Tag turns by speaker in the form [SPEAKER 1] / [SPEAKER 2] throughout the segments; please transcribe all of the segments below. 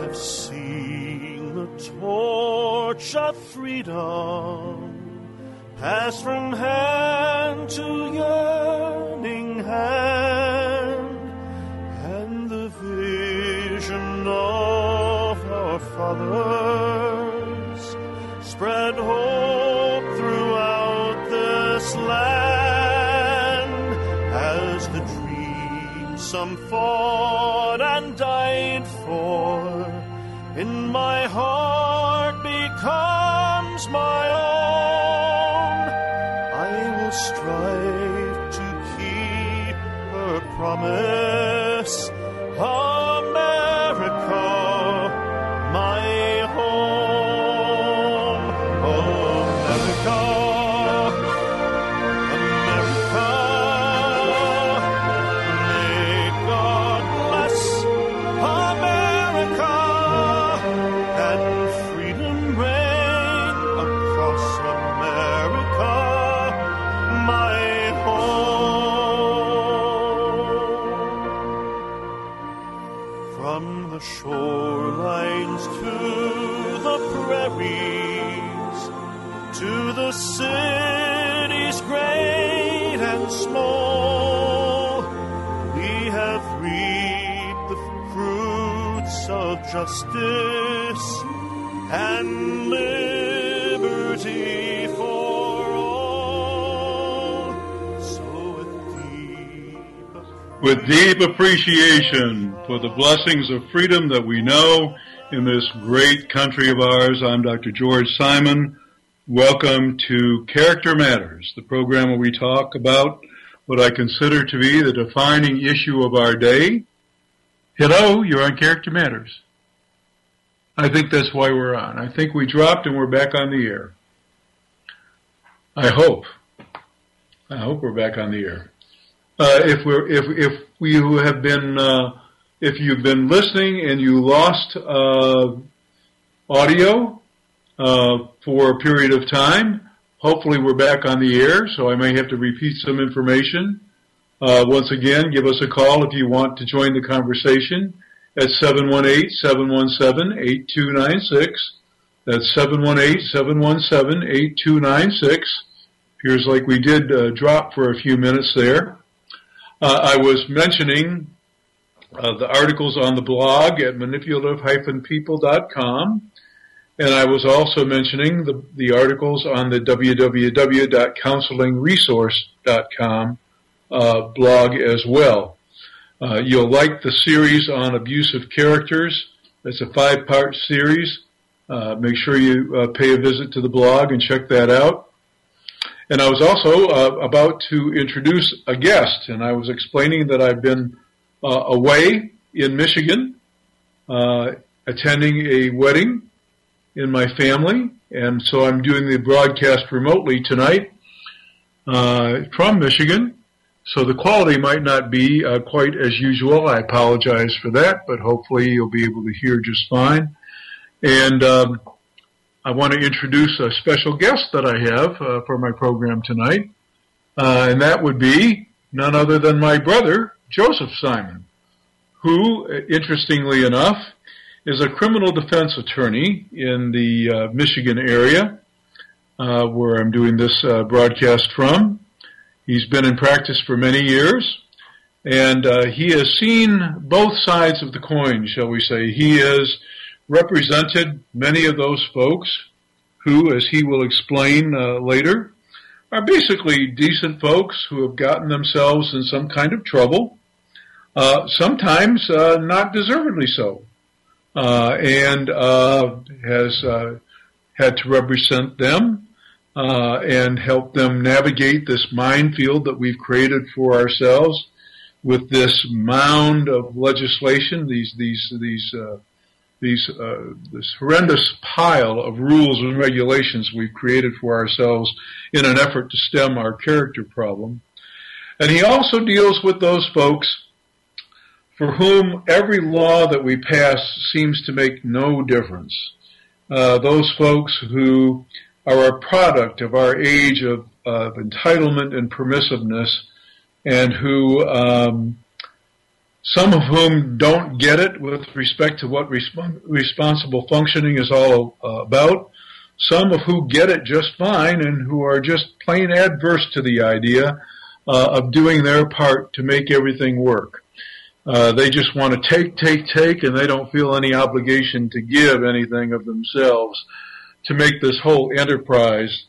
[SPEAKER 1] I've seen the torch of freedom pass from hand to yearning hand, and the vision of our fathers spread hope throughout this land, as the dream some fought and died for in my heart becomes my own. I will strive to keep her promise, America, my home. America, America, may God bless America, and freedom reign across America, my home. From the shorelines to the prairies, to the cities great and small, we have reaped the fruits of justice and liberty for all. So
[SPEAKER 2] with deep appreciation for the blessings of freedom that we know in this great country of ours, I'm Dr. George Simon. Welcome to Character Matters, the program where we talk about what I consider to be the defining issue of our day. Hello, you're on Character Matters. I think that's why we're on. I think we dropped and we're back on the air. I hope we're back on the air. If you've been listening and you lost audio for a period of time, hopefully we're back on the air, so I may have to repeat some information. Once again, give us a call if you want to join the conversation at 718-717-8296. That's 718-717-8296. Appears like we did drop for a few minutes there. I was mentioning the articles on the blog at manipulative-people.com, and I was also mentioning the articles on the www.counselingresource.com blog as well. You'll like the series on abusive characters. It's a 5-part series. Make sure you pay a visit to the blog and check that out. And I was also about to introduce a guest, and I was explaining that I've been away in Michigan, attending a wedding in my family, and so I'm doing the broadcast remotely tonight from Michigan. So the quality might not be quite as usual. I apologize for that, but hopefully you'll be able to hear just fine. And I want to introduce a special guest that I have for my program tonight, and that would be none other than my brother, Joseph Simon, who, interestingly enough, is a criminal defense attorney in the Michigan area, where I'm doing this broadcast from. He's been in practice for many years, and he has seen both sides of the coin, shall we say. He has represented many of those folks who, as he will explain later, are basically decent folks who have gotten themselves in some kind of trouble, sometimes not deservedly so, and has had to represent them and help them navigate this minefield that we've created for ourselves with this mound of legislation, this horrendous pile of rules and regulations we've created for ourselves in an effort to stem our character problem. And he also deals with those folks for whom every law that we pass seems to make no difference. Those folks who are a product of our age of entitlement and permissiveness, and who some of whom don't get it with respect to what responsible functioning is all about, some of who get it just fine and who are just plain adverse to the idea of doing their part to make everything work. They just want to take, and they don't feel any obligation to give anything of themselves to make this whole enterprise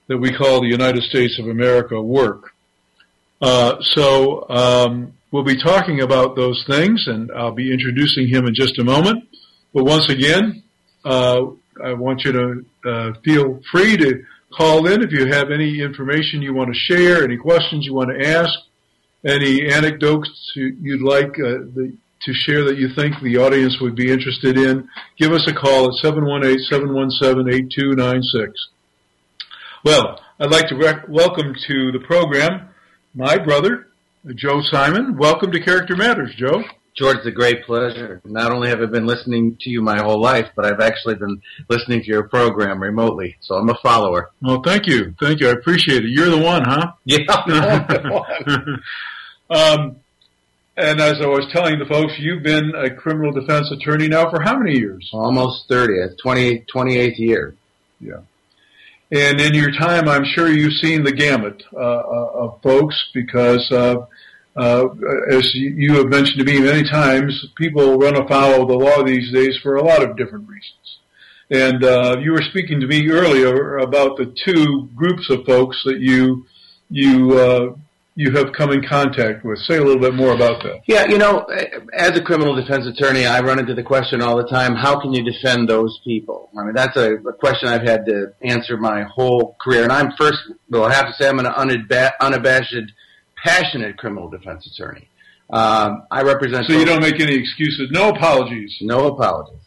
[SPEAKER 2] that we call the United States of America work. So we'll be talking about those things, and I'll be introducing him in just a moment. But once again, I want you to feel free to call in if you have any information you want to share, any questions you want to ask, any anecdotes you'd like to share that you think the audience would be interested in. Give us a call at 718-717-8296. Well, I'd like to welcome to the program my brother, Joe Simon. Welcome to Character Matters, Joe.
[SPEAKER 3] George, it's a great pleasure. Not only have I been listening to you my whole life, but I've actually been listening to your program remotely, so I'm a follower.
[SPEAKER 2] Well, thank you. Thank you. I appreciate it. You're the one, huh?
[SPEAKER 3] Yeah, I'm the one.
[SPEAKER 2] And as I was telling the folks, you've been a criminal defense attorney now for how many years?
[SPEAKER 3] Almost 30. It's 28th year.
[SPEAKER 2] Yeah. And in your time, I'm sure you've seen the gamut of folks because as you have mentioned to me many times, people run afoul of the law these days for a lot of different reasons. And you were speaking to me earlier about the two groups of folks that you have come in contact with. Say a little bit more about that.
[SPEAKER 3] Yeah, as a criminal defense attorney, I run into the question all the time, how can you defend those people? I mean, that's a question I've had to answer my whole career. And I have to say I'm an unabashed, passionate criminal defense attorney. I represent...
[SPEAKER 2] So you don't make any excuses. No apologies.
[SPEAKER 3] No apologies.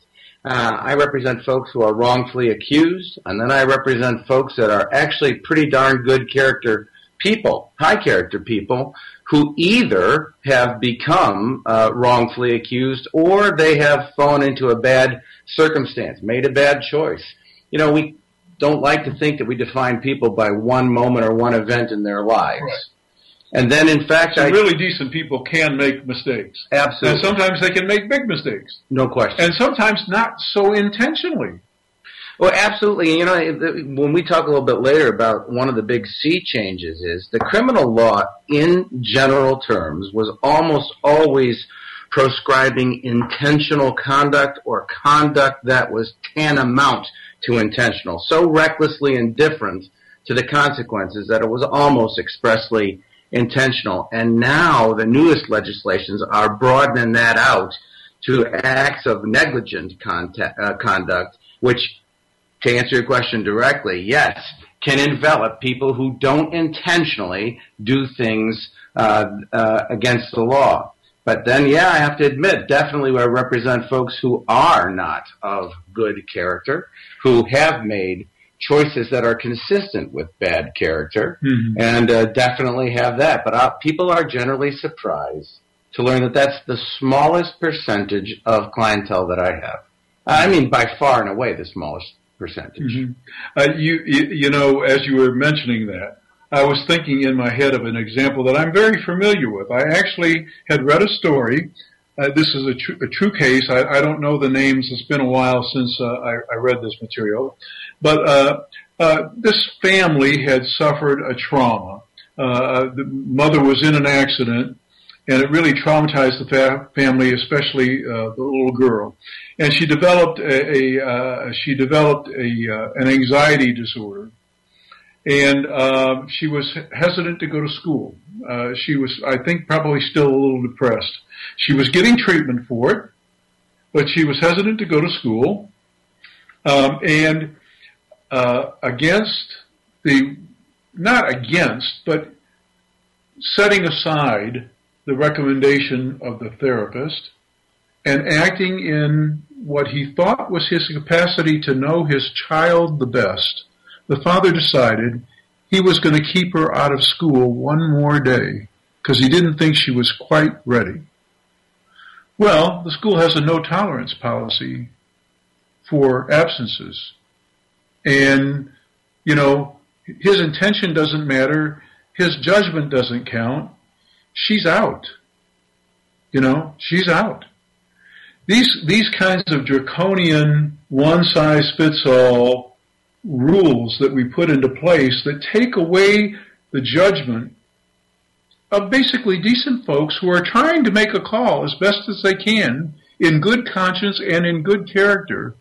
[SPEAKER 3] I represent folks who are wrongfully accused, and then I represent folks that are actually pretty darn good character people, high character people, who either have become wrongfully accused or they have fallen into a bad circumstance, made a bad choice. We don't like to think that we define people by one moment or one event in their lives.
[SPEAKER 2] Right.
[SPEAKER 3] And then, in fact,
[SPEAKER 2] really decent people can make mistakes.
[SPEAKER 3] Absolutely.
[SPEAKER 2] And sometimes they can make big mistakes.
[SPEAKER 3] No question.
[SPEAKER 2] And sometimes not so intentionally.
[SPEAKER 3] Well, absolutely. When we talk a little bit later about one of the big sea changes is the criminal law in general terms was almost always proscribing intentional conduct or conduct that was tantamount to intentional, so recklessly indifferent to the consequences that it was almost expressly intentional. And now the newest legislations are broadening that out to acts of negligent conduct, which, to answer your question directly, yes, can envelop people who don't intentionally do things against the law. But then, I have to admit, definitely I represent folks who are not of good character, who have made choices that are consistent with bad character, and definitely have that. But people are generally surprised to learn that that's the smallest percentage of clientele that I have. I mean, by far and away, the smallest percentage.
[SPEAKER 2] As you were mentioning that, I was thinking in my head of an example that I'm very familiar with. I actually had read a story. This is a true case. I don't know the names. It's been a while since I read this material. But this family had suffered a trauma. The mother was in an accident, and it really traumatized the family, especially the little girl. And she developed an anxiety disorder, and she was hesitant to go to school. She was, I think, probably still a little depressed. She was getting treatment for it, but she was hesitant to go to school, but setting aside the recommendation of the therapist and acting in what he thought was his capacity to know his child the best, the father decided he was going to keep her out of school one more day because he didn't think she was quite ready. Well, the school has a no-tolerance policy for absences. And, his intention doesn't matter. His judgment doesn't count. She's out. she's out. These kinds of draconian, one-size-fits-all rules that we put into place that take away the judgment of basically decent folks who are trying to make a call as best as they can in good conscience and in good character.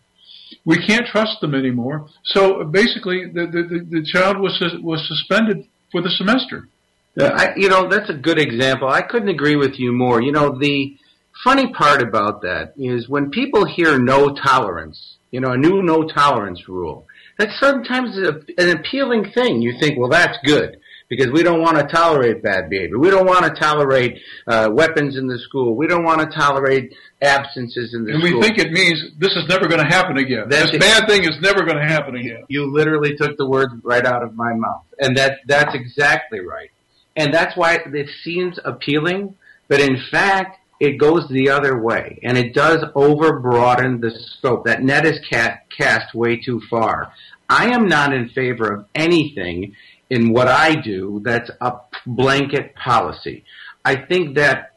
[SPEAKER 2] We can't trust them anymore. So basically, the child was suspended for the semester.
[SPEAKER 3] That's a good example. I couldn't agree with you more. The funny part about that is when people hear no tolerance, a new no tolerance rule, that's sometimes an appealing thing. You think, well, that's good, because we don't want to tolerate bad behavior. We don't want to tolerate weapons in the school. We don't want to tolerate absences in the school.
[SPEAKER 2] And we think it means this is never going to happen again. This bad thing is never going to happen again.
[SPEAKER 3] You literally took the words right out of my mouth. And that's exactly right. And that's why it seems appealing, but in fact, it goes the other way. And it does over-broaden the scope. That net is cast way too far. I am not in favor of anything in what I do that's a blanket policy. I think that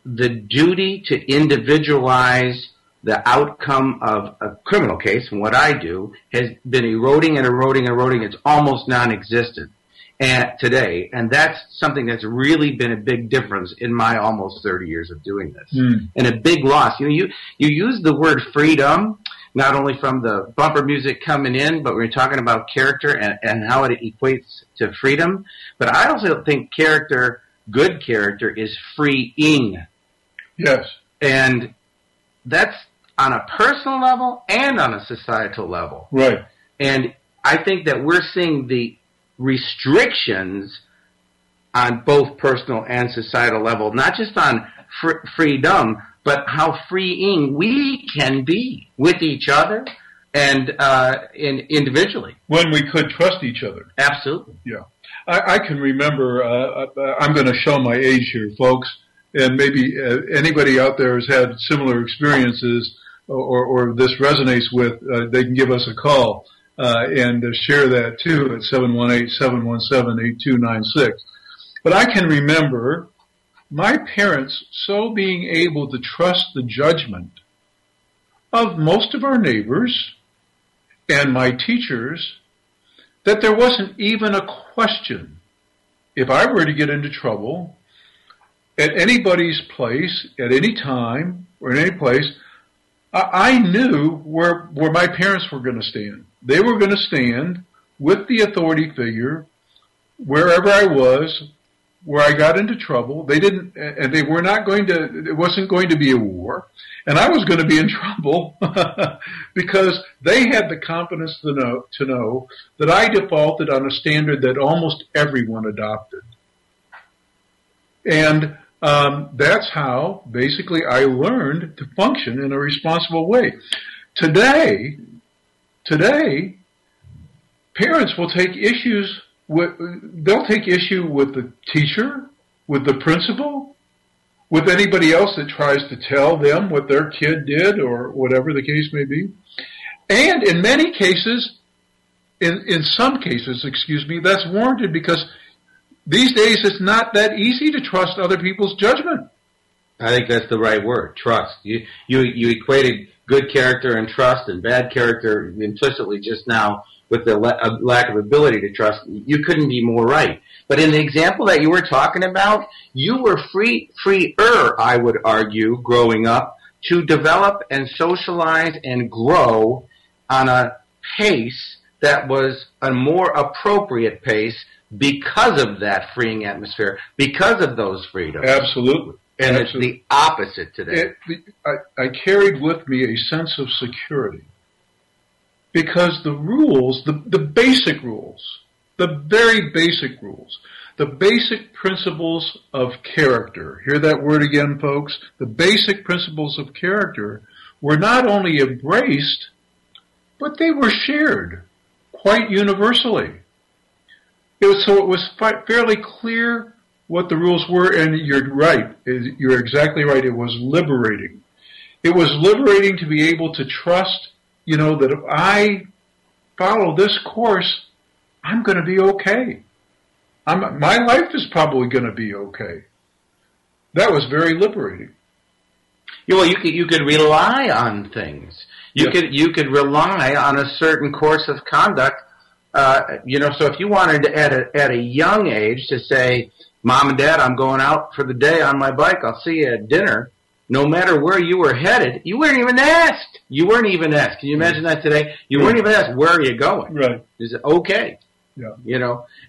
[SPEAKER 3] the duty to individualize the outcome of a criminal case, and what I do, has been eroding and eroding and eroding. It's almost non-existent today, and that's something that's really been a big difference in my almost 30 years of doing this, and a big loss. You use the word freedom, not only from the bumper music coming in, but we're talking about character and how it equates to freedom. But I also think good character, is freeing.
[SPEAKER 2] Yes.
[SPEAKER 3] And that's on a personal level and on a societal level.
[SPEAKER 2] Right.
[SPEAKER 3] And I think that we're seeing the restrictions on both personal and societal level, not just on freedom, but how freeing we can be with each other and individually.
[SPEAKER 2] When we could trust each other.
[SPEAKER 3] Absolutely.
[SPEAKER 2] Yeah. I can remember, I'm going to show my age here, folks, and maybe anybody out there has had similar experiences or this resonates with, they can give us a call and share that too at 718-717-8296. But I can remember my parents so being able to trust the judgment of most of our neighbors and my teachers that there wasn't even a question. If I were to get into trouble at anybody's place, at any time, or in any place, I knew where my parents were going to stand. They were going to stand with the authority figure wherever I was, where I got into trouble. They were not going to, it wasn't going to be a war, and I was going to be in trouble because they had the confidence to know that I defaulted on a standard that almost everyone adopted. And that's how basically I learned to function in a responsible way. Today, parents will take issue with the teacher, with the principal, with anybody else that tries to tell them what their kid did or whatever the case may be. And in many cases, in some cases, that's warranted because these days it's not that easy to trust other people's judgment.
[SPEAKER 3] I think that's the right word, trust. You equated good character and trust and bad character implicitly just now with the lack of ability to trust. You couldn't be more right. But in the example that you were talking about, you were freer, I would argue, growing up, to develop and socialize and grow on a pace that was a more appropriate pace because of that freeing atmosphere, because of those freedoms.
[SPEAKER 2] Absolutely.
[SPEAKER 3] And it's the opposite today.
[SPEAKER 2] I carried with me a sense of security because the rules, the basic rules, the very basic rules, the basic principles of character, hear that word again, folks, the basic principles of character were not only embraced, but they were shared quite universally. So it was fairly clear what the rules were, and you're right. You're exactly right. It was liberating. It was liberating to be able to trust, that if I follow this course, I'm going to be okay. My life is probably going to be okay. That was very liberating.
[SPEAKER 3] Well, you could rely on things. You could rely on a certain course of conduct. So if you wanted to, at a young age, to say, Mom and Dad, I'm going out for the day on my bike. I'll see you at dinner. No matter where you were headed, you weren't even asked. Can you imagine that today? You weren't even asked, where are you going?
[SPEAKER 2] Right.
[SPEAKER 3] Is it okay?
[SPEAKER 2] Yeah.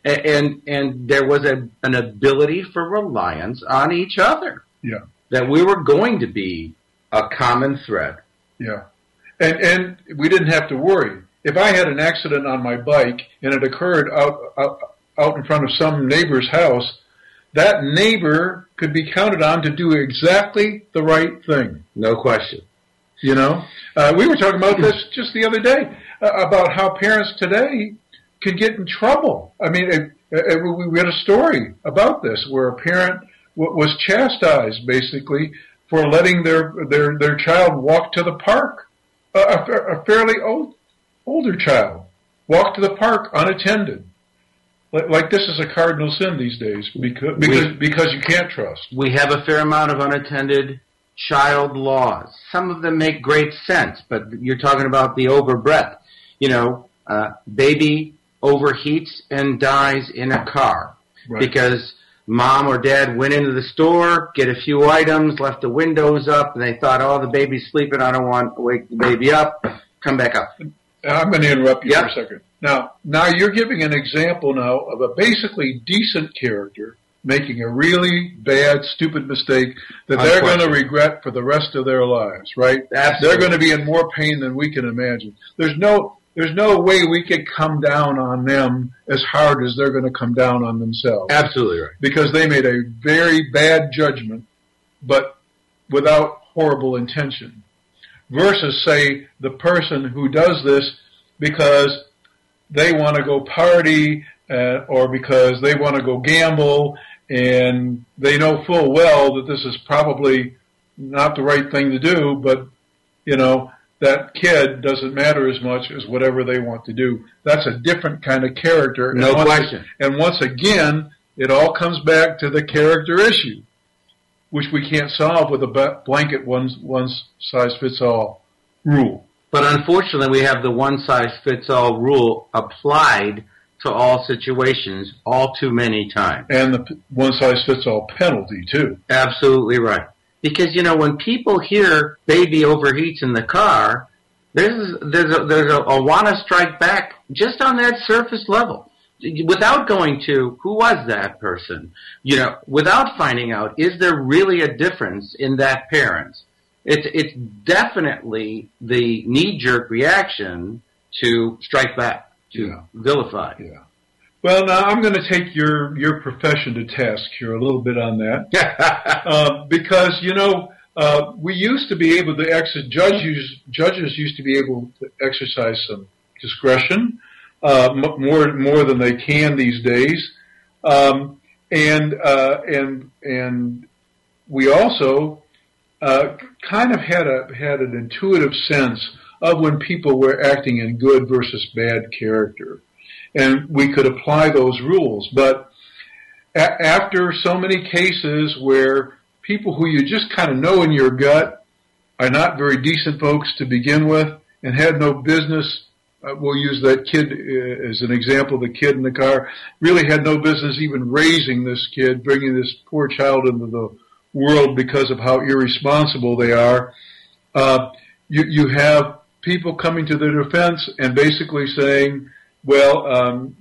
[SPEAKER 3] And there was an ability for reliance on each other.
[SPEAKER 2] Yeah.
[SPEAKER 3] That we were going to be a common thread.
[SPEAKER 2] Yeah. And we didn't have to worry. If I had an accident on my bike and it occurred out in front of some neighbor's house, that neighbor could be counted on to do exactly the right thing.
[SPEAKER 3] No question.
[SPEAKER 2] We were talking about this just the other day, about how parents today can get in trouble. I mean, we had a story about this where a parent was chastised, basically, for letting their child walk to the park. A fairly older child walk to the park unattended. Like this is a cardinal sin these days because you can't trust.
[SPEAKER 3] We have a fair amount of unattended child laws. Some of them make great sense, but you're talking about the overbreadth. Baby overheats and dies in a car because Mom or Dad went into the store, get a few items, left the windows up, and they thought, oh, the baby's sleeping, I don't want to wake the baby up, come back up.
[SPEAKER 2] I'm going to interrupt you for a second. Now you're giving an example now of a basically decent character making a really bad, stupid mistake that they're going to regret for the rest of their lives, right?
[SPEAKER 3] Absolutely.
[SPEAKER 2] They're going to be in more pain than we can imagine. There's no way we could come down on them as hard as they're going to come down on themselves.
[SPEAKER 3] Absolutely right.
[SPEAKER 2] Because they made a very bad judgment, but without horrible intention. Versus, say, the person who does this because they want to go party or because they want to go gamble, and they know full well that this is probably not the right thing to do, but, that kid doesn't matter as much as whatever they want to do. That's a different kind of character.
[SPEAKER 3] No question.
[SPEAKER 2] And once again, it all comes back to the character issue, which we can't solve with a blanket one-size-fits-all rule.
[SPEAKER 3] But unfortunately, we have the one-size-fits-all rule applied to all situations all too many times.
[SPEAKER 2] And the one-size-fits-all penalty, too.
[SPEAKER 3] Absolutely right. Because, when people hear baby overheats in the car, there's a want to strike back just on that surface level. Without going to, who was that person? Without finding out, is there really a difference in that parent? It's definitely the knee-jerk reaction to strike back, to vilify.
[SPEAKER 2] Yeah. Well, now I'm going to take your profession to task here a little bit on that, because we used to be able to judges used to be able to exercise some discretion, more than they can these days, and we also kind of had an intuitive sense of when people were acting in good versus bad character. And we could apply those rules. But after so many cases where people who you just kind of know in your gut are not very decent folks to begin with and had no business, we'll use that kid as an example, the kid in the car, really had no business even raising this kid, bringing this poor child into the world because of how irresponsible they are. You have people coming to their defense and basically saying, well,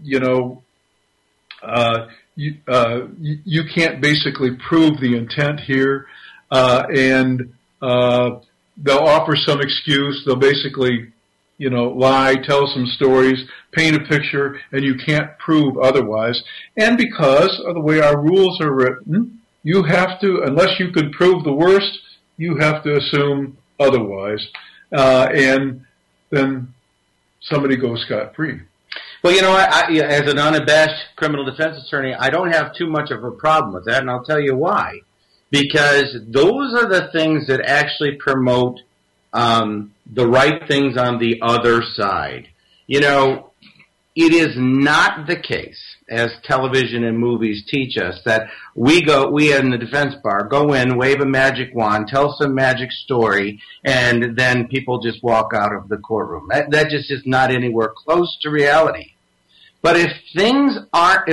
[SPEAKER 2] you can't basically prove the intent here, and they'll offer some excuse. They'll basically, lie, tell some stories, paint a picture, and you can't prove otherwise. And because of the way our rules are written, you have to, unless you can prove the worst, you have to assume otherwise, and then somebody goes scot-free.
[SPEAKER 3] Well, as an unabashed criminal defense attorney, I don't have too much of a problem with that, and I'll tell you why. Because those are the things that actually promote the right things on the other side. In It is not the case, as television and movies teach us, that we in the defense bar go in, wave a magic wand, tell some magic story, and then people just walk out of the courtroom. That just is not anywhere close to reality. But if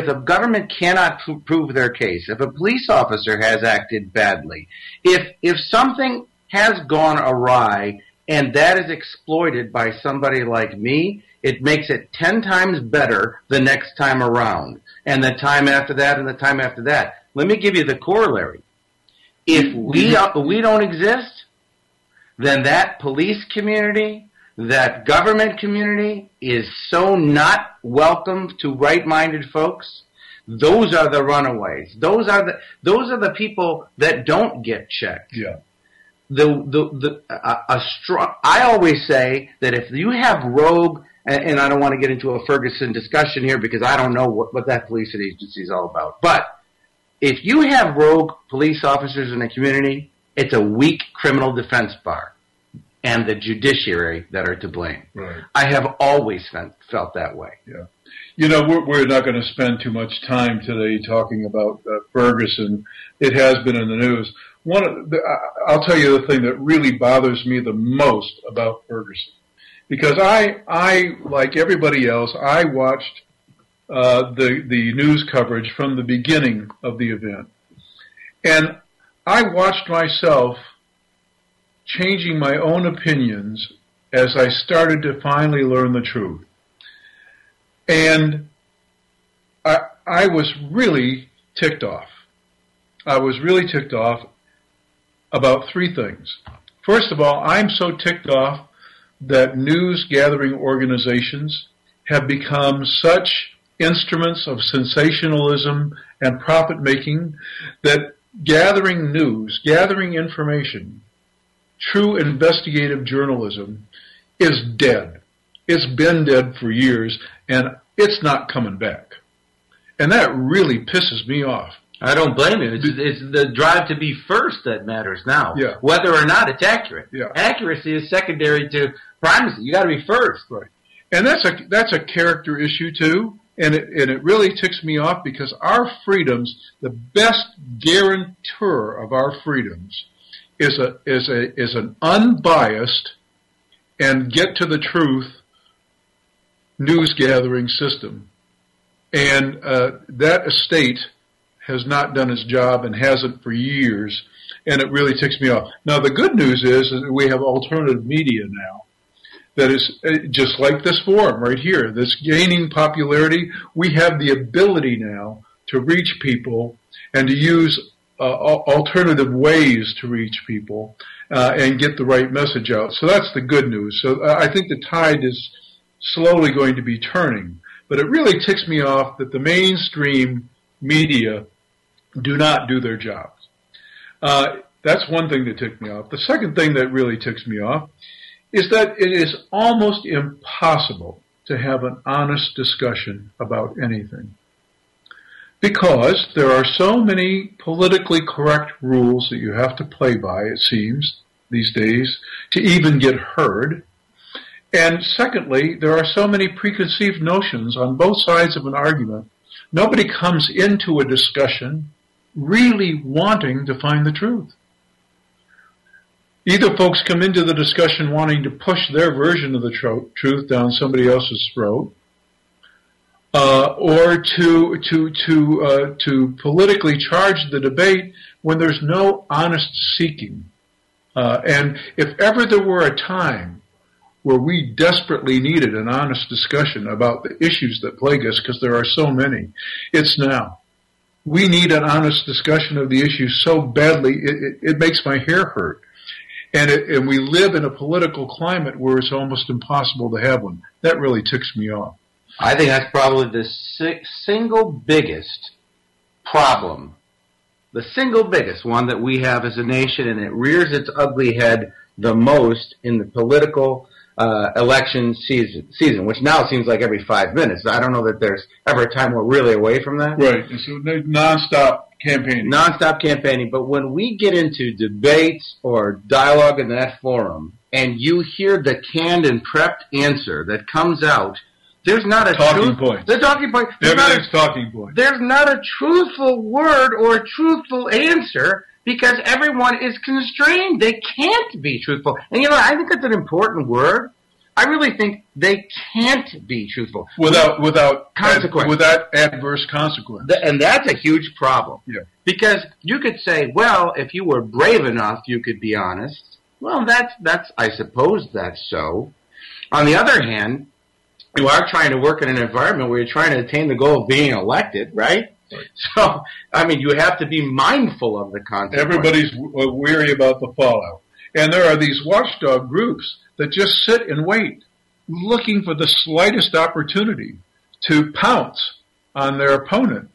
[SPEAKER 3] a government cannot prove their case, if a police officer has acted badly, if something has gone awry and that is exploited by somebody like me, it makes it 10 times better the next time around, and the time after that, and the time after that. Let me give you the corollary. If we don't exist, then that police community, that government community is so not welcome to right-minded folks. Those are the runaways. Those are the people that don't get checked.
[SPEAKER 2] Yeah.
[SPEAKER 3] I always say that if you have rogue, and I don't want to get into a Ferguson discussion here because I don't know what that police agency is all about. But if you have rogue police officers in a community, it's a weak criminal defense bar and the judiciary that are to blame.
[SPEAKER 2] Right.
[SPEAKER 3] I have always felt that way.
[SPEAKER 2] Yeah. You know, we're not going to spend too much time today talking about Ferguson. It has been in the news. I'll tell you the thing that really bothers me the most about Ferguson. Because I, like everybody else, I watched the news coverage from the beginning of the event. And I watched myself changing my own opinions as I started to finally learn the truth. And I was really ticked off. I was really ticked off about three things. First of all, I'm so ticked off that news-gathering organizations have become such instruments of sensationalism and profit-making that gathering news, gathering information, true investigative journalism is dead. It's been dead for years, and it's not coming back. And that really pisses me off.
[SPEAKER 3] I don't blame you. It's the drive to be first that matters now.
[SPEAKER 2] Yeah.
[SPEAKER 3] Whether or not it's accurate.
[SPEAKER 2] Yeah.
[SPEAKER 3] Accuracy is secondary to primacy. You got to be first.
[SPEAKER 2] Right. And that's a character issue too. And it really ticks me off because our freedoms, the best guarantor of our freedoms is an unbiased and get to the truth news gathering system. And that estate has not done its job and hasn't for years, and it really ticks me off. Now, the good news is that we have alternative media now that is just like this forum right here, that's gaining popularity. We have the ability now to reach people and to use alternative ways to reach people and get the right message out. So that's the good news. So I think the tide is slowly going to be turning. But it really ticks me off that the mainstream media do not do their jobs. That's one thing that ticked me off. The second thing that really ticks me off is that it is almost impossible to have an honest discussion about anything. Because there are so many politically correct rules that you have to play by, it seems, these days, to even get heard. And secondly, there are so many preconceived notions on both sides of an argument. Nobody comes into a discussion really wanting to find the truth. Either folks come into the discussion wanting to push their version of the truth down somebody else's throat, or to politically charge the debate when there's no honest seeking. And if ever there were a time where we desperately needed an honest discussion about the issues that plague us, because there are so many, it's now. We need an honest discussion of the issues so badly, it makes my hair hurt. And we live in a political climate where it's almost impossible to have one. That really ticks me off.
[SPEAKER 3] I think that's probably the single biggest problem, the single biggest one that we have as a nation, and it rears its ugly head the most in the political election season, which now seems like every 5 minutes. I don't know that there's ever a time we're really away from that.
[SPEAKER 2] Right. So nonstop campaigning.
[SPEAKER 3] Nonstop campaigning. But when we get into debates or dialogue in that forum, and you hear the canned and prepped answer that comes out there's not a
[SPEAKER 2] talking point.
[SPEAKER 3] The talking point.
[SPEAKER 2] Everything's talking point.
[SPEAKER 3] There's not a truthful word or a truthful answer because everyone is constrained. They can't be truthful. And I think that's an important word. I really think they can't be truthful
[SPEAKER 2] without
[SPEAKER 3] consequence,
[SPEAKER 2] without adverse consequence.
[SPEAKER 3] And that's a huge problem.
[SPEAKER 2] Yeah.
[SPEAKER 3] Because you could say, well, if you were brave enough, you could be honest. Well, that's I suppose that's so. On the other hand, you are trying to work in an environment where you're trying to attain the goal of being elected, right? So, you have to be mindful of the consequences.
[SPEAKER 2] Everybody's weary about the fallout. And there are these watchdog groups that just sit and wait, looking for the slightest opportunity to pounce on their opponent.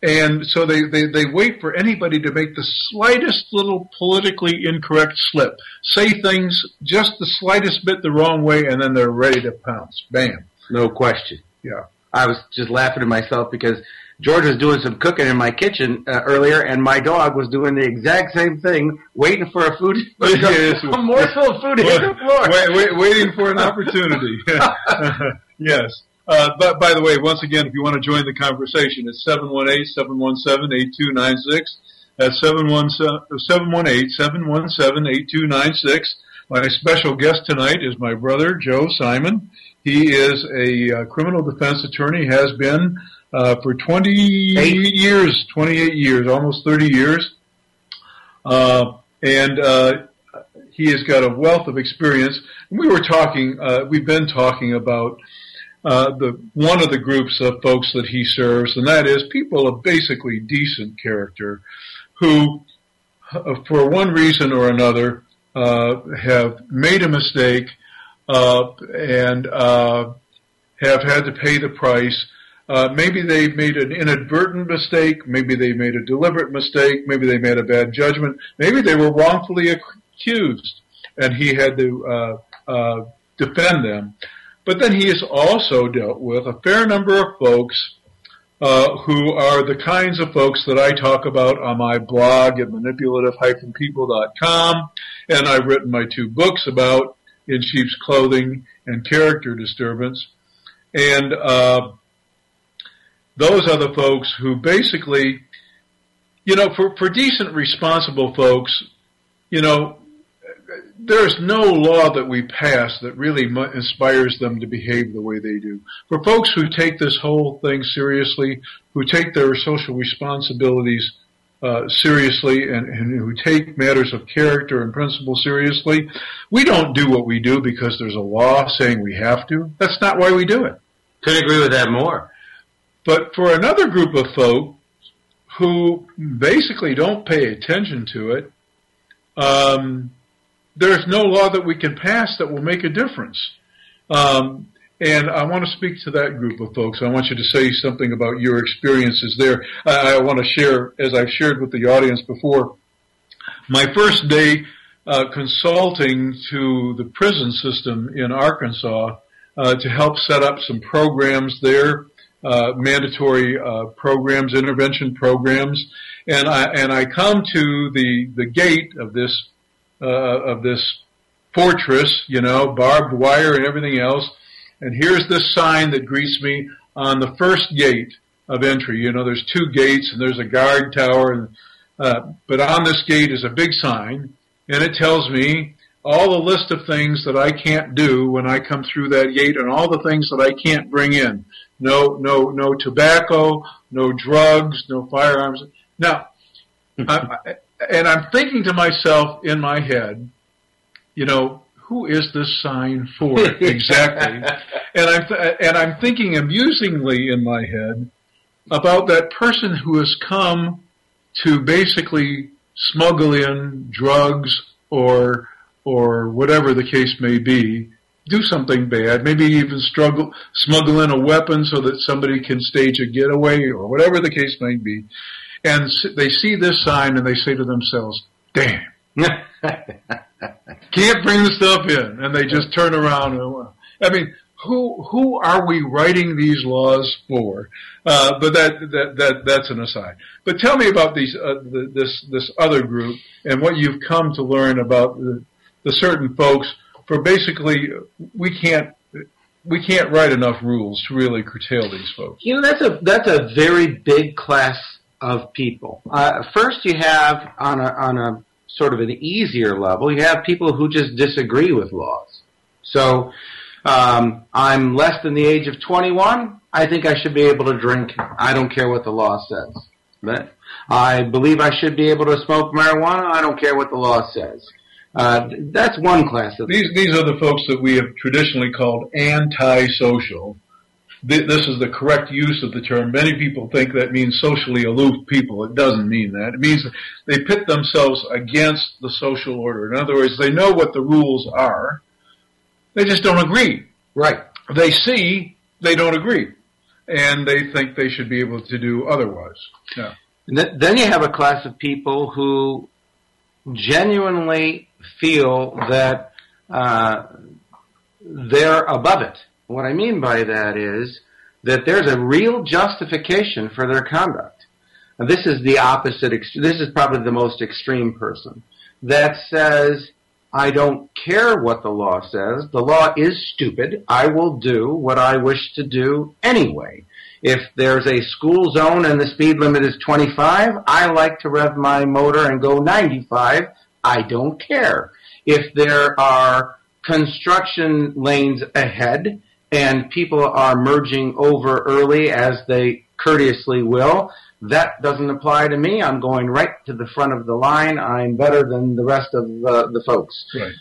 [SPEAKER 2] And so they wait for anybody to make the slightest little politically incorrect slip, say things just the slightest bit the wrong way, and then they're ready to pounce. Bam.
[SPEAKER 3] No question.
[SPEAKER 2] Yeah.
[SPEAKER 3] I was just laughing to myself because George was doing some cooking in my kitchen earlier, and my dog was doing the exact same thing, waiting for a morsel of food to hit the floor.
[SPEAKER 2] Waiting for an opportunity. Yes. But by the way, once again, if you want to join the conversation, it's 718-717-8296. That's 718-717-8296. My special guest tonight is my brother, Joe Simon. He is a criminal defense attorney, has been for 28 years, almost 30 years. And he has got a wealth of experience. And we've been talking about one of the groups of folks that he serves, and that is people of basically decent character who, for one reason or another, have made a mistake and have had to pay the price. Maybe they made an inadvertent mistake. Maybe they made a deliberate mistake. Maybe they made a bad judgment. Maybe they were wrongfully accused, and he had to defend them. But then he has also dealt with a fair number of folks who are the kinds of folks that I talk about on my blog at manipulative-people.com, and I've written my 2 books about In Sheep's Clothing and Character Disturbance. And those are the folks who basically, for decent, responsible folks, there's no law that we pass that really inspires them to behave the way they do. For folks who take this whole thing seriously, who take their social responsibilities seriously, and who take matters of character and principle seriously, we don't do what we do because there's a law saying we have to. That's not why we do it.
[SPEAKER 3] Couldn't agree with that more.
[SPEAKER 2] But for another group of folk who basically don't pay attention to it, there's no law that we can pass that will make a difference. And I want to speak to that group of folks. I want you to say something about your experiences there. I want to share, as I've shared with the audience before, my first day consulting to the prison system in Arkansas to help set up some programs there, mandatory programs, intervention programs. And I come to the gate of this fortress, barbed wire and everything else. And here's this sign that greets me on the first gate of entry. There's 2 gates and there's a guard tower. But on this gate is a big sign, and it tells me all the list of things that I can't do when I come through that gate, and all the things that I can't bring in. No tobacco, no drugs, no firearms. Now, and I'm thinking to myself in my head, who is this sign for exactly? And I'm thinking amusingly in my head about that person who has come to basically smuggle in drugs or whatever the case may be, do something bad, maybe even smuggle in a weapon so that somebody can stage a getaway or whatever the case may be. And they see this sign and they say to themselves, damn, can't bring the stuff in. And they just turn around. Who are we writing these laws for? But that's an aside. But tell me about these this other group and what you've come to learn about the certain folks. For basically, we can't we can't write enough rules to really curtail these folks.
[SPEAKER 3] You know, that's a very big class of people. First, you have on a sort of an easier level, you have people who just disagree with laws. So, I'm less than the age of 21. I think I should be able to drink. I don't care what the law says. But I believe I should be able to smoke marijuana. I don't care what the law says. That's one class of
[SPEAKER 2] these are the folks that we have traditionally called antisocial. This is the correct use of the term. Many people think that means socially aloof people. It doesn't mean that. It means they pit themselves against the social order. In other words, they know what the rules are. They just don't agree.
[SPEAKER 3] Right.
[SPEAKER 2] They see, they don't agree. And they think they should be able to do otherwise. Yeah.
[SPEAKER 3] Then you have a class of people who genuinely feel that they're above it. What I mean by that is that there's a real justification for their conduct. Now, this is the opposite. This is probably the most extreme person that says, I don't care what the law says. The law is stupid. I will do what I wish to do anyway. If there's a school zone and the speed limit is 25, I like to rev my motor and go 95. I don't care. If there are construction lanes ahead and people are merging over early as they courteously will, that doesn't apply to me. I'm going right to the front of the line. I'm better than the rest of the folks.
[SPEAKER 2] Right.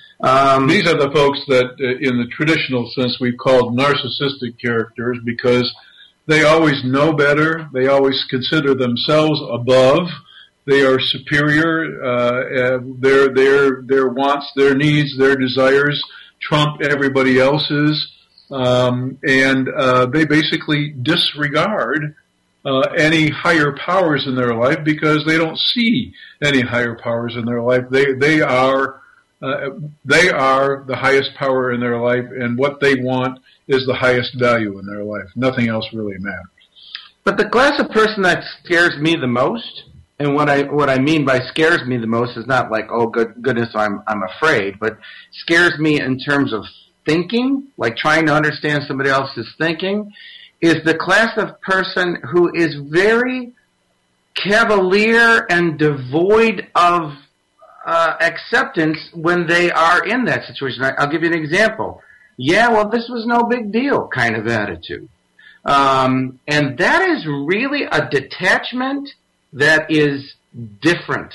[SPEAKER 2] These are the folks that, in the traditional sense, we've called narcissistic characters because they always know better. They always consider themselves above. They are superior. Their wants, their needs, their desires trump everybody else's, and they basically disregard any higher powers in their life because they don't see any higher powers in their life. They are the highest power in their life, and what they want is the highest value in their life. Nothing else really matters.
[SPEAKER 3] But the class of person that scares me the most, and what I mean by scares me the most is not like, oh goodness, I'm afraid, but scares me in terms of thinking, like trying to understand somebody else's thinking, is the class of person who is very cavalier and devoid of acceptance when they are in that situation. I'll give you an example. Yeah, well, this was no big deal kind of attitude. And that is really a detachment that is different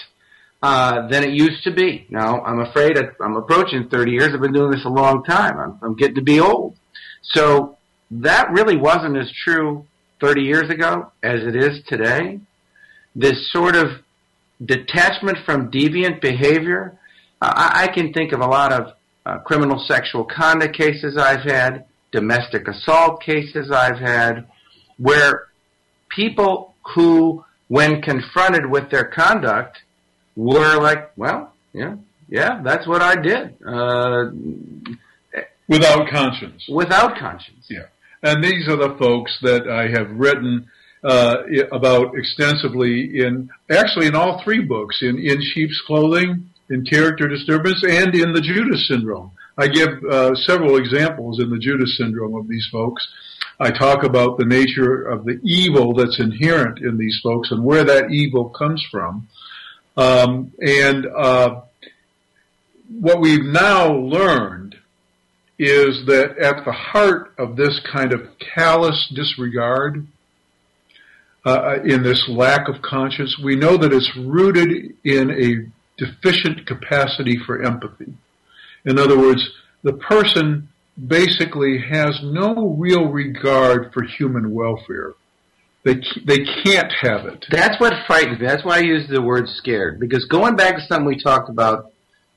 [SPEAKER 3] than it used to be. Now, I'm afraid I'm approaching 30 years. I've been doing this a long time. I'm getting to be old. So that really wasn't as true 30 years ago as it is today. This sort of detachment from deviant behavior. I can think of a lot of criminal sexual conduct cases I've had, domestic assault cases I've had, where people who, when confronted with their conduct, were like, well, yeah, that's what I did.
[SPEAKER 2] Without conscience.
[SPEAKER 3] Without conscience.
[SPEAKER 2] Yeah. And these are the folks that I have written about extensively in all three books, in Sheep's Clothing, in Character Disturbance, and in the Judas Syndrome. I give several examples in the Judas Syndrome of these folks. I talk about the nature of the evil that's inherent in these folks and where that evil comes from. And what we've now learned is that at the heart of this kind of callous disregard, in this lack of conscience, we know that it's rooted in a deficient capacity for empathy. In other words, the person basically has no real regard for human welfare. They can't have it.
[SPEAKER 3] That's what frightens me. That's why I use the word scared. Because going back to something we talked about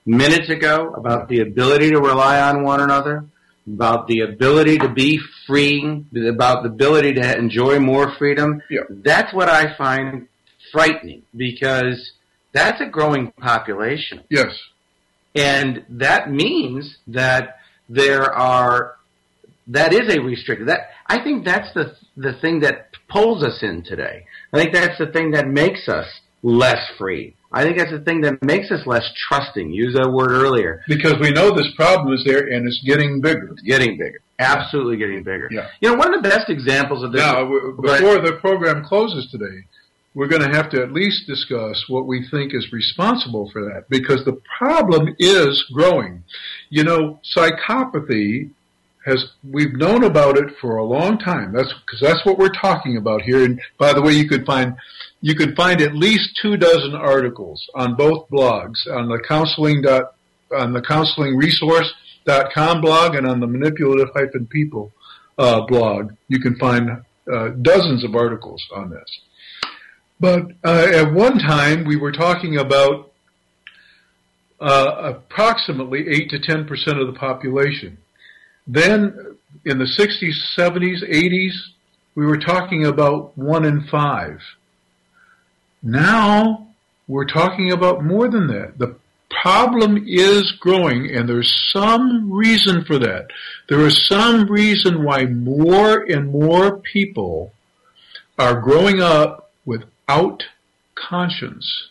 [SPEAKER 3] minutes ago, about the ability to rely on one another, about the ability to be free, about the ability to enjoy more freedom, that's what I find frightening, because that's a growing population.
[SPEAKER 2] Yes.
[SPEAKER 3] And that means that that is a restricted. I think that's the thing that pulls us in today. I think that's the thing that makes us less free. I think that's the thing that makes us less trusting. Use that word earlier.
[SPEAKER 2] Because we know this problem is there and it's getting bigger.
[SPEAKER 3] It's getting bigger. Absolutely getting bigger.
[SPEAKER 2] Yeah.
[SPEAKER 3] You know, one of the best examples of this.
[SPEAKER 2] Now, before the program closes today, we're going to have to at least discuss what we think is responsible for that, because the problem is growing. You know, psychopathy we've known about it for a long time. That's what we're talking about here. And by the way, you could find at least 24 articles on both blogs, on the counselingresource.com blog and on the manipulative-people blog. You can find dozens of articles on this. But at one time, we were talking about approximately 8 to 10% of the population. Then, in the 60s, 70s, 80s, we were talking about 1 in 5. Now, we're talking about more than that. The problem is growing, and there's some reason for that. There is some reason why more and more people are growing up without conscience.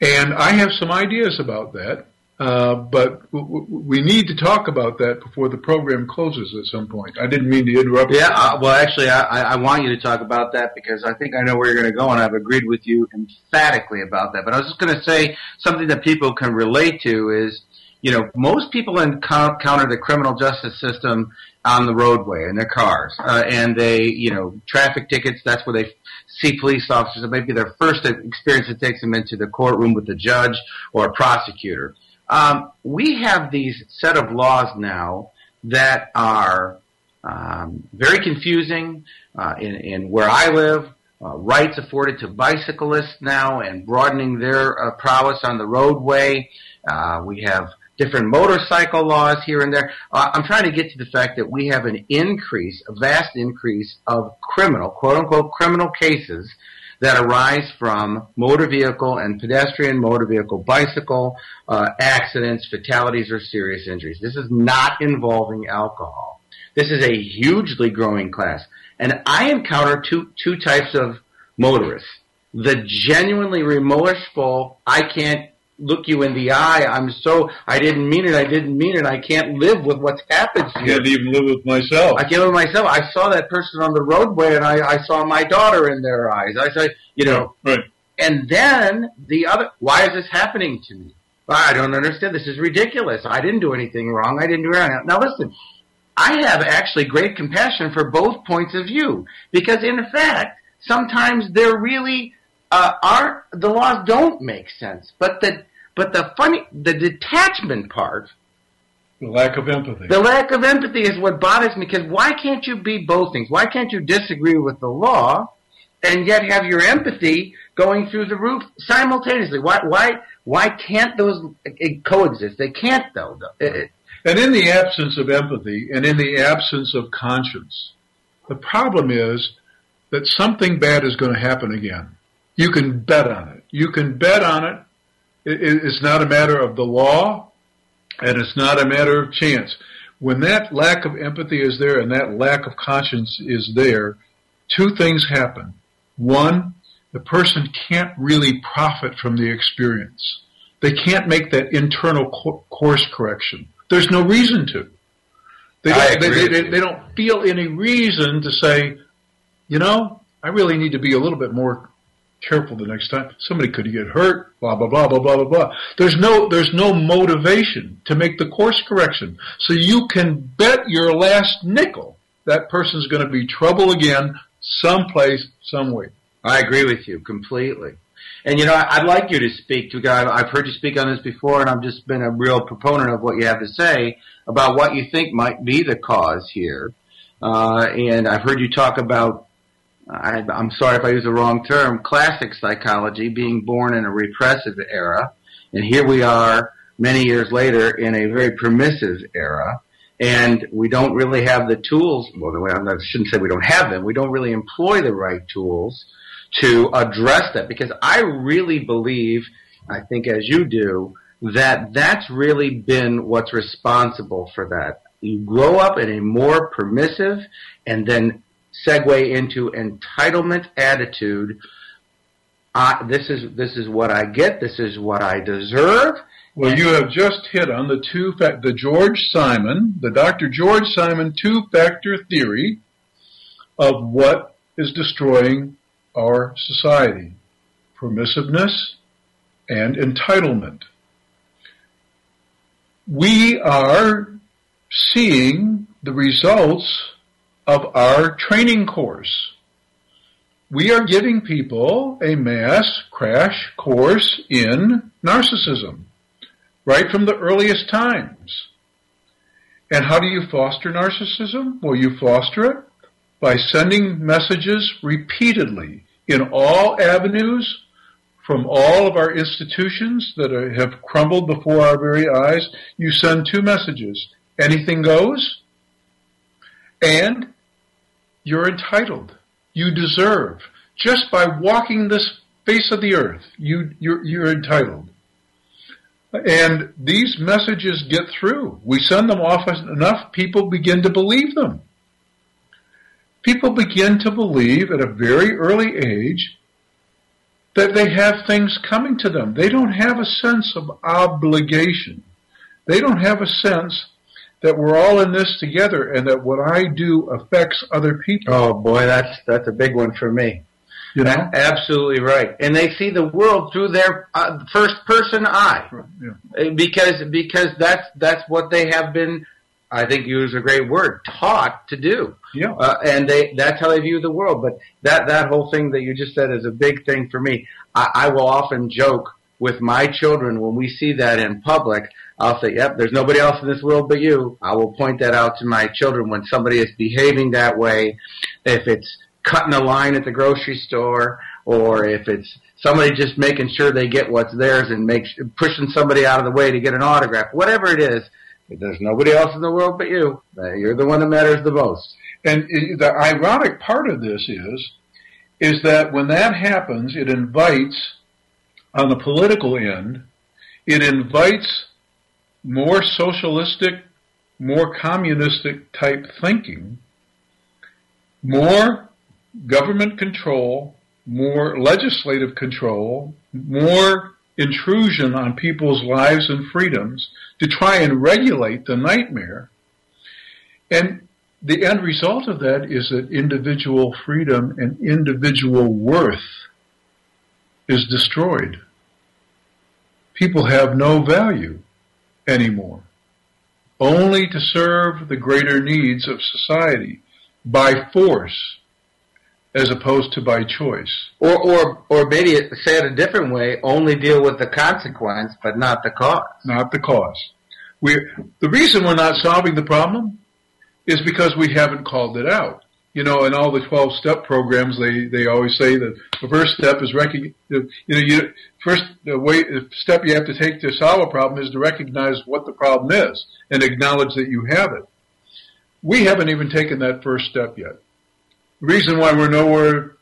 [SPEAKER 2] And I have some ideas about that, but we need to talk about that before the program closes at some point. I didn't mean to interrupt you.
[SPEAKER 3] Yeah, well, actually, I want you to talk about that because I think I know where you're going to go, and I've agreed with you emphatically about that. But I was just going to say something that people can relate to is, you know, most people encounter the criminal justice system on the roadway in their cars, and they, you know, traffic tickets, that's where they see police officers. It might be their first experience that takes them into the courtroom with the judge or a prosecutor. We have these set of laws now that are very confusing. In where I live, rights afforded to bicyclists now and broadening their prowess on the roadway. We have different motorcycle laws here and there. I'm trying to get to the fact that we have a vast increase of quote-unquote criminal cases that arise from motor vehicle and pedestrian motor vehicle bicycle accidents, fatalities, or serious injuries. This is not involving alcohol. This is a hugely growing class. And I encounter two types of motorists. The genuinely remorseful, I can't look you in the eye, I didn't mean it, I can't live with what's happened to you.
[SPEAKER 2] I can't even live with myself.
[SPEAKER 3] I can't live with myself. I saw that person on the roadway, and I saw my daughter in their eyes. I said, you know.
[SPEAKER 2] Right.
[SPEAKER 3] And then the other, why is this happening to me? I don't understand. This is ridiculous. I didn't do anything wrong. I didn't do anything. Now listen, I have actually great compassion for both points of view, because in fact, sometimes there really the laws don't make sense. But the detachment part,
[SPEAKER 2] the lack of empathy.
[SPEAKER 3] The lack of empathy is what bothers me, because why can't you be both things? Why can't you disagree with the law and yet have your empathy going through the roof simultaneously? Why can't those coexist? They can't, though.
[SPEAKER 2] And in the absence of empathy and in the absence of conscience, the problem is that something bad is going to happen again. You can bet on it. You can bet on it. It's not a matter of the law, and it's not a matter of chance. When that lack of empathy is there and that lack of conscience is there, two things happen. One, the person can't really profit from the experience. They can't make that internal course correction. There's no reason to. They don't feel any reason to say, you know, I really need to be a little bit more careful the next time. Somebody could get hurt, blah, blah, blah, blah, blah, blah, blah. There's no motivation to make the course correction. So you can bet your last nickel that person's going to be trouble again someplace, some way.
[SPEAKER 3] I agree with you completely. And, you know, I'd like you to speak to, I've heard you speak on this before, and I've just been a real proponent of what you have to say about what you think might be the cause here. And I've heard you talk about, I'm sorry if I use the wrong term, classic psychology, being born in a repressive era. And here we are many years later in a very permissive era. And we don't really have the tools. Well, I shouldn't say we don't have them. We don't really employ the right tools to address that. Because I really believe, I think as you do, that that's really been what's responsible for that. You grow up in a more permissive and then segue into entitlement attitude this is what I get. This is what I deserve.
[SPEAKER 2] Well, you have just hit on the Dr. George Simon two-factor theory of what is destroying our society: permissiveness and entitlement. We are seeing the results of our training course. We are giving people a mass crash course in narcissism right from the earliest times. And how do you foster narcissism? Well, you foster it by sending messages repeatedly in all avenues from all of our institutions that have crumbled before our very eyes. You send two messages: anything goes, and you're entitled. You deserve. Just by walking this face of the earth, you're entitled. And these messages get through. We send them often enough, people begin to believe them. People begin to believe at a very early age that they have things coming to them. They don't have a sense of obligation. They don't have a sense that we're all in this together and that what I do affects other people.
[SPEAKER 3] Oh boy, that's a big one for me.
[SPEAKER 2] You know?
[SPEAKER 3] Absolutely right. And they see the world through their first-person eye,
[SPEAKER 2] Yeah.
[SPEAKER 3] because that's what they have been. I think you use a great word, taught to do.
[SPEAKER 2] Yeah.
[SPEAKER 3] And that's how they view the world. But that whole thing that you just said is a big thing for me. I will often joke with my children when we see that in public. I'll say, yep, there's nobody else in this world but you. I will point that out to my children when somebody is behaving that way. If it's cutting a line at the grocery store, or if it's somebody just making sure they get what's theirs and pushing somebody out of the way to get an autograph, whatever it is, there's nobody else in the world but you. You're the one that matters the most.
[SPEAKER 2] And the ironic part of this is that when that happens, it invites, on the political end, it invites more socialistic, more communistic type thinking, more government control, more legislative control, more intrusion on people's lives and freedoms to try and regulate the nightmare. And the end result of that is that individual freedom and individual worth is destroyed. People have no value anymore, only to serve the greater needs of society by force as opposed to by choice.
[SPEAKER 3] Or maybe say it a different way, only deal with the consequence but not the cause.
[SPEAKER 2] Not the cause. The reason we're not solving the problem is because we haven't called it out. You know, in all the 12-step programs, they always say that the first step is the step you have to take to solve a problem is to recognize what the problem is and acknowledge that you have it. We haven't even taken that first step yet. The reason why we're nowhere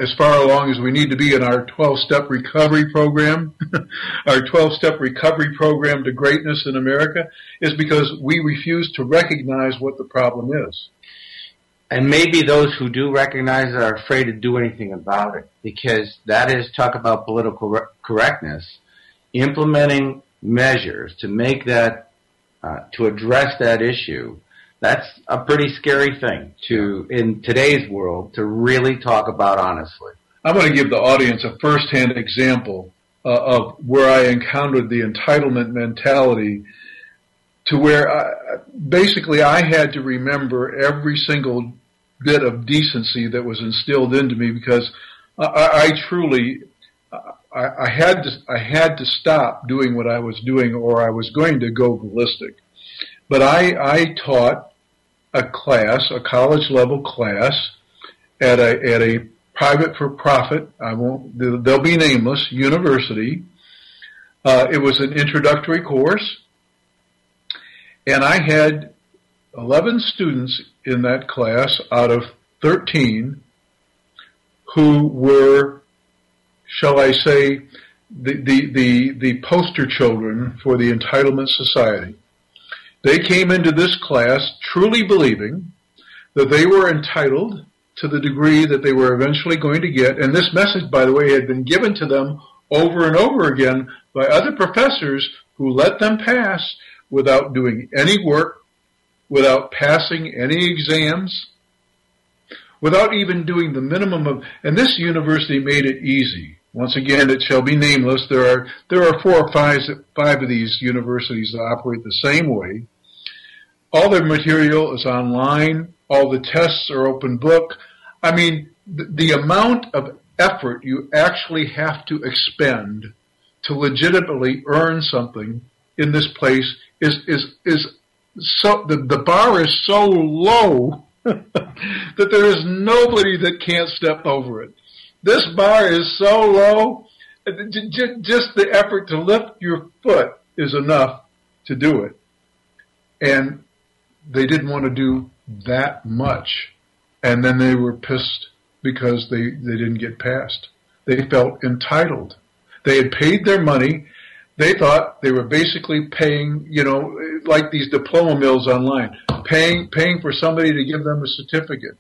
[SPEAKER 2] as far along as we need to be in our 12-step recovery program, our 12-step recovery program to greatness in America, is because we refuse to recognize what the problem is.
[SPEAKER 3] And maybe those who do recognize it are afraid to do anything about it, because that is, talk about political correctness, implementing measures to make that, to address that issue. That's a pretty scary thing in today's world to really talk about honestly.
[SPEAKER 2] I'm going to give the audience a first-hand example of where I encountered the entitlement mentality, to where basically I had to remember every single bit of decency that was instilled into me, because I truly had to stop doing what I was doing, or I was going to go ballistic. But I taught a class, a college-level class, at a private for-profit, they'll be nameless, university. It was an introductory course, and I had 11 students in that class out of 13 who were, shall I say, the poster children for the entitlement society. They came into this class truly believing that they were entitled to the degree that they were eventually going to get. And this message, by the way, had been given to them over and over again by other professors who let them pass without doing any work, without passing any exams, without even doing the minimum of, and this university made it easy. Once again, it shall be nameless. There are 4 or 5 of these universities that operate the same way. All their material is online. All the tests are open book. I mean, the amount of effort you actually have to expend to legitimately earn something in this place is so, the bar is so low that there is nobody that can't step over it. This bar is so low, just the effort to lift your foot is enough to do it. And they didn't want to do that much. And then they were pissed because they didn't get passed. They felt entitled. They had paid their money. They thought they were basically paying, like these diploma mills online, paying for somebody to give them a certificate.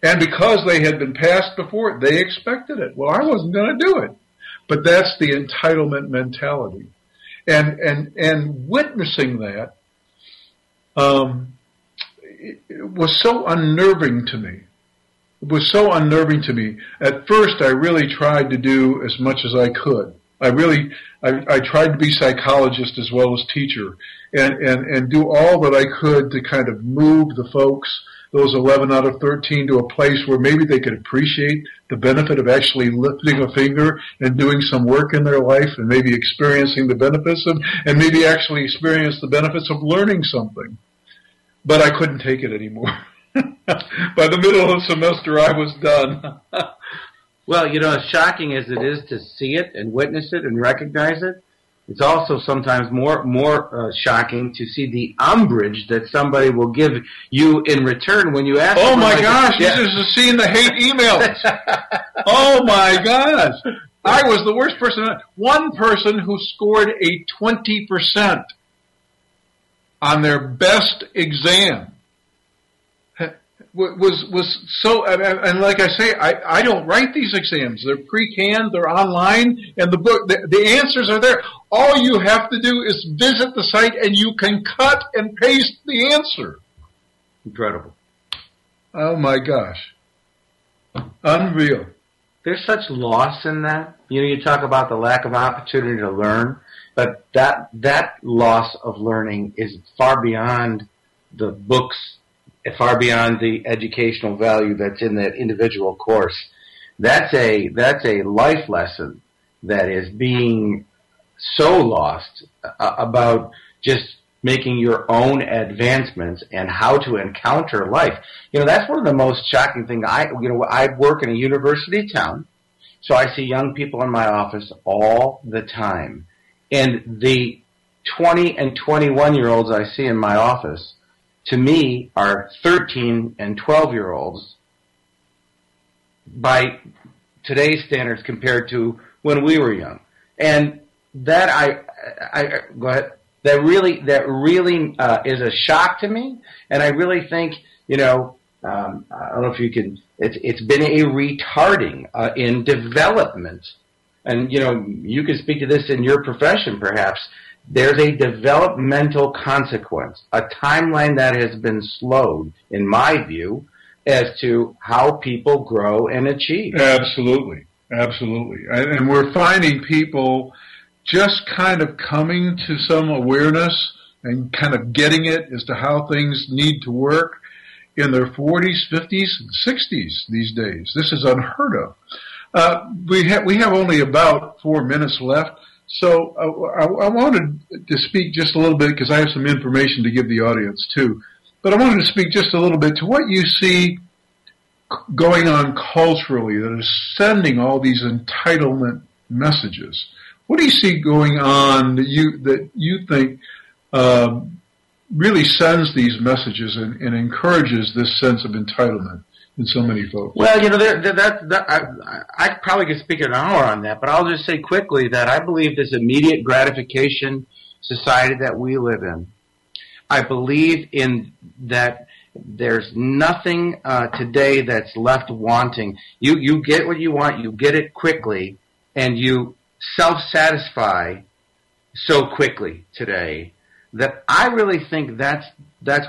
[SPEAKER 2] And because they had been passed before, they expected it. Well, I wasn't going to do it. But that's the entitlement mentality. And witnessing that, it was so unnerving to me. It was so unnerving to me. At first, I really tried to do as much as I could. I tried to be psychologist as well as teacher and do all that I could to kind of move the folks, those 11 out of 13, to a place where maybe they could appreciate the benefit of actually lifting a finger and doing some work in their life and maybe experiencing the benefits of, and maybe actually experience the benefits of learning something. But I couldn't take it anymore. By the middle of the semester, I was done.
[SPEAKER 3] Well, as shocking as it is to see it and witness it and recognize it, it's also sometimes more shocking to see the umbrage that somebody will give you in return when you ask.
[SPEAKER 2] Oh my gosh! Yeah. This is seeing the hate emails. Oh my gosh! I was the worst person. One person who scored a 20% on their best exam was so, and like I say, I don't write these exams. They're pre-canned, they're online, and the answers are there. All you have to do is visit the site and you can cut and paste the answer.
[SPEAKER 3] Incredible.
[SPEAKER 2] Oh my gosh. Unreal.
[SPEAKER 3] There's such loss in that. You talk about the lack of opportunity to learn, but that loss of learning is far beyond the books, far beyond the educational value that's in that individual course. That's a life lesson that is being so lost about just making your own advancements and how to encounter life. That's one of the most shocking things. I work in a university town, so I see young people in my office all the time. And the 20 and 21-year-olds I see in my office, to me, are 13 and 12-year-olds by today's standards compared to when we were young. And that I go ahead. That really is a shock to me. And I really think, I don't know if you can. It's been a retarding in development. And you can speak to this in your profession, perhaps. There's a developmental consequence, a timeline that has been slowed, in my view, as to how people grow and achieve.
[SPEAKER 2] Absolutely. Absolutely. And we're finding people just kind of coming to some awareness and kind of getting it as to how things need to work in their 40s, 50s, and 60s these days. This is unheard of. We have only about 4 minutes left. So I wanted to speak just a little bit because I have some information to give the audience too. But I wanted to speak just a little bit to what you see going on culturally that is sending all these entitlement messages. What do you see going on that you think really sends these messages and encourages this sense of entitlement in so many folks?
[SPEAKER 3] Well, I probably could speak an hour on that, but I'll just say quickly that I believe this immediate gratification society that we live in, I believe in that There's nothing today that's left wanting. You get what you want, you get it quickly, and you self-satisfy so quickly today that I really think that's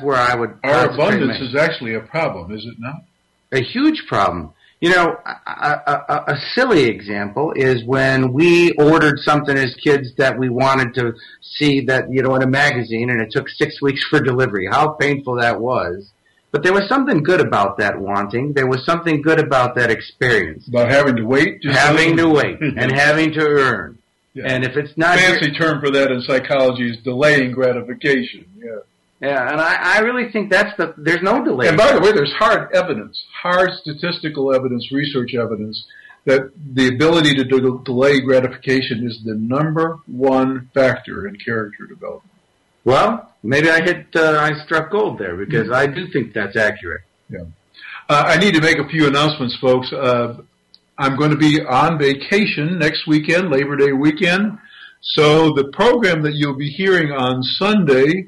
[SPEAKER 3] where I would.
[SPEAKER 2] Our abundance is actually a problem, is it not?
[SPEAKER 3] A huge problem. You know, a silly example is when we ordered something as kids that we wanted to see that, you know, in a magazine, and it took 6 weeks for delivery. How painful that was. But there was something good about that wanting. There was something good about that experience.
[SPEAKER 2] About having to wait?
[SPEAKER 3] Having to wait and having to earn. Yeah. And if it's not...
[SPEAKER 2] Fancy term for that in psychology is delaying gratification. Yeah.
[SPEAKER 3] Yeah, and I really think there's no delay.
[SPEAKER 2] And by the way, there's hard statistical evidence, research evidence, that the ability to delay gratification is the number one factor in character development.
[SPEAKER 3] Well, maybe I struck gold there, because I do think that's accurate.
[SPEAKER 2] Yeah. I need to make a few announcements, folks. I'm going to be on vacation next weekend, Labor Day weekend. So the program that you'll be hearing on Sunday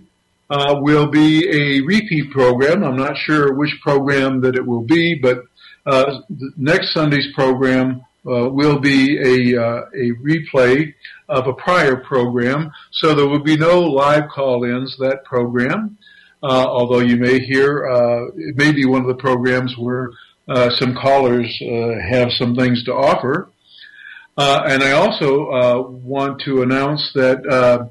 [SPEAKER 2] will be a repeat program. I'm not sure which program that it will be, but next Sunday's program will be a replay of a prior program. So there will be no live call-ins that program, although you may hear it may be one of the programs where some callers have some things to offer. And I also want to announce that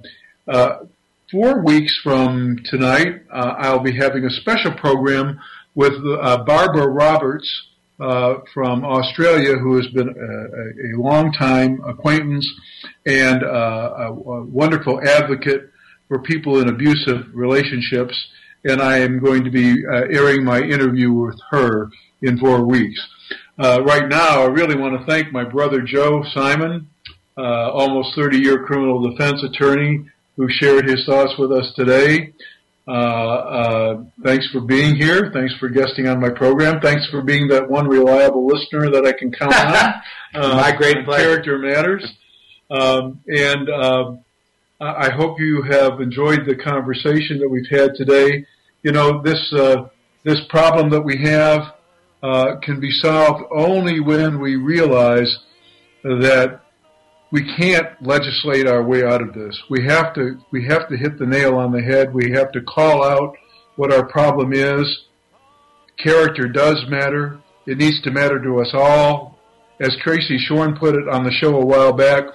[SPEAKER 2] 4 weeks from tonight, I'll be having a special program with Barbara Roberts from Australia, who has been a long-time acquaintance and a wonderful advocate for people in abusive relationships. And I am going to be airing my interview with her in 4 weeks. Right now, I really want to thank my brother Joe Simon, almost 30-year criminal defense attorney, who shared his thoughts with us today. Thanks for being here. Thanks for guesting on my program. Thanks for being that one reliable listener that I can count on.
[SPEAKER 3] My great pleasure.
[SPEAKER 2] Character matters. I hope you have enjoyed the conversation that we've had today. You know, this problem that we have can be solved only when we realize that we can't legislate our way out of this. We have to hit the nail on the head. We have to call out what our problem is. Character does matter. It needs to matter to us all. As Tracy Shorn put it on the show a while back,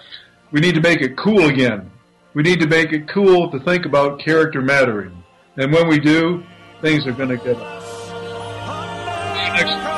[SPEAKER 2] we need to make it cool again. We need to make it cool to think about character mattering. And when we do, things are going to get better. See you next time.